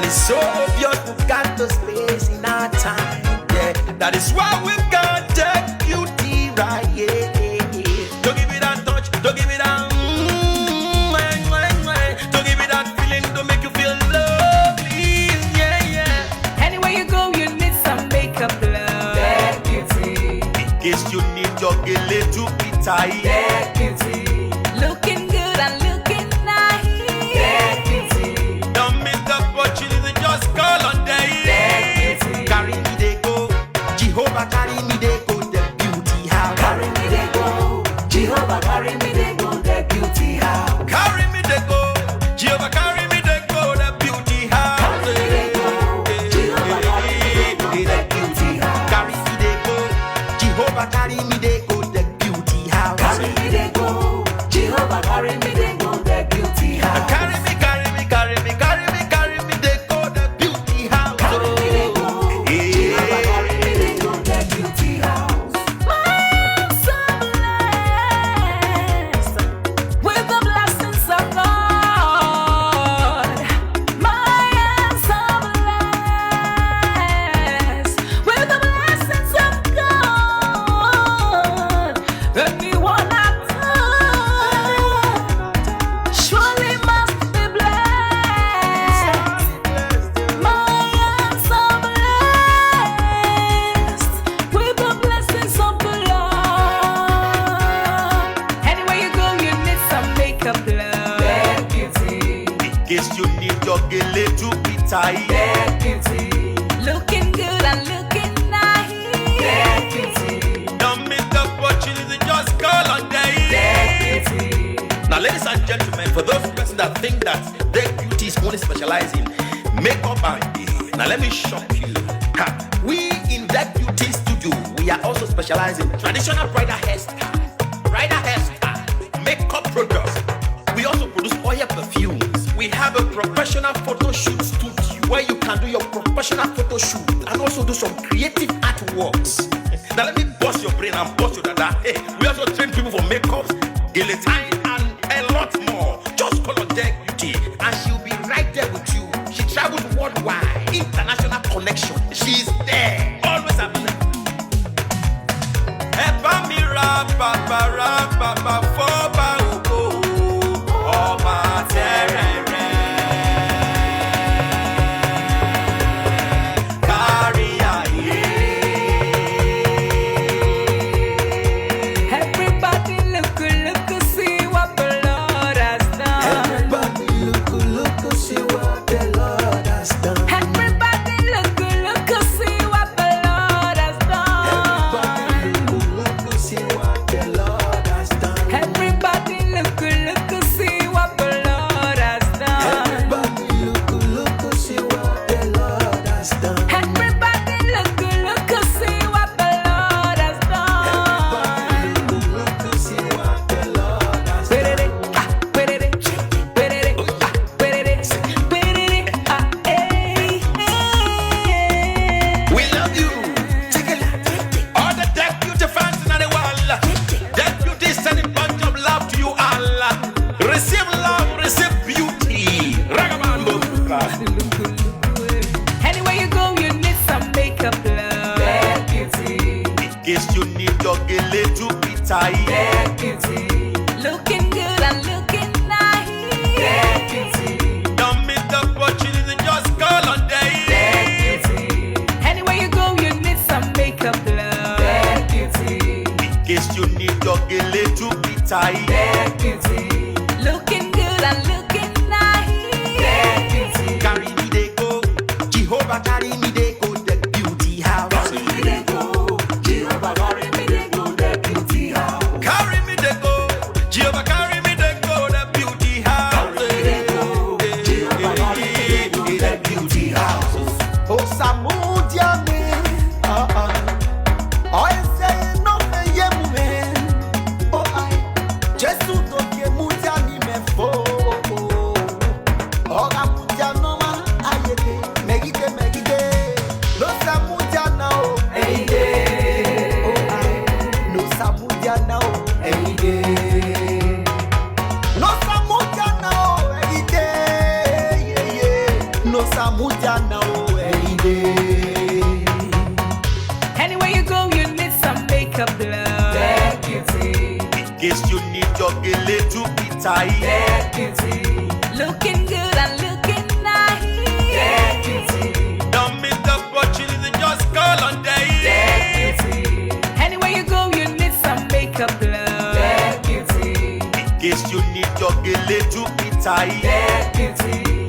It's so obvious we've got the space in our time. Yeah, that is why we've got that beauty right. Yeah, don't give it that touch, don't give it that. Don't give it that feeling, don't make you feel lovely. Yeah, yeah. Anywhere you go, you need some makeup love. That beauty. In case you need your gele to be tight. That beauty. Looking good and looking nice. That beauty. Don't miss the opportunity, just call on day. That beauty. Carry me they go, Jehovah carry me they go, the beauty house. Carry me they go, Jehovah carry me they go, the beauty house. Carry me they go, Jehovah carry me they go, the beauty house. Carry me they go, Jehovah carry me they go, the beauty house. Carry me they go, Jehovah carry me they go, the beauty house. Carry me they go, Jehovah carry me they go, the beauty house. Carry me, carry me, carry me, carry me, carry me they go, the beauty house. Carry me they go, Jehovah carry me they go, the beauty house. I'm so blessed with the blessings of God. I am so blessed with the blessings of God. Anyone I touch surely must be blessed. I am so blessed with the blessings of the Lord. Anywhere you go, you need some makeup love. That beauty. In case you need your gele to be tight. That beauty. Looking good and looking nice. That beauty. Don't miss the opportunity, just call on day. That beauty. Now, ladies and gentlemen, for those persons that think that their beauty is only specialized in makeup and hair, now let me shock you. Ha. We in that beauty studio, we are also specialized in traditional bridal hairstyle, makeup products. We also produce oil perfumes. We have a professional photo shoot studio where you can do your professional photo shoot and also do some creative artworks. Now let me bust your brain and bust your dada. Hey, we also train people for makeups, guillotine, and a lot more. Just call on Deck Beauty and she'll be right there with you. She travels worldwide, international connection. She's there, always available. Epa mi ra fo ba o ọba terere. Kárí ayé. Everybody look, see what the Lord has done. Everybody look, see what the Lord has done. Everybody look, see what the Lord has done. Everybody look, see what the Lord has done. Everybody look, see what the Lord has done. Everybody look, see what the Lord has done. Everybody look, see what the Lord has done. Look, see what the Lord has done. We love you. All the Deck Beauty fans in the world. Deck Beauty is sending bunch of love to you all. Receive love, receive beauty. Ragabambo. Anywhere you go, you need some makeup love. That beauty. In case you need your gele to be tight. That beauty. Looking good and looking nice. That beauty. Don't miss the opportunity, just call on day. That beauty. Anywhere you go, you need some makeup love. That beauty. In case you need your gele to be tight. That beauty. Looking good and looking nice. That beauty. Carry me they go, Jehovah carry me they go, the beauty house. Carry me they go, Jehovah carry me they go, the beauty house. Carry me they go, Jehovah carry me they go, the beauty house. Carry me they go, Jehovah carry me they go, the beauty house. Oh, Samudia me, I say no me ye me. Oh, I just to ke mudia ni me fo. Oh, mudia no ma ayete, megide. No Samudia now, Hey day, oh I, no Samudia now, hey day. no Samudia now, yeah. No Unosa mujana every Anywhere you go, you need some makeup love. That beauty. In case you need your gele to be tight. That beauty. Looking good and looking nice. That beauty. Don't miss the opportunity, just call on day. That beauty. Anywhere you go, you need some makeup love. That beauty. In case you need your gele to be tight. That beauty.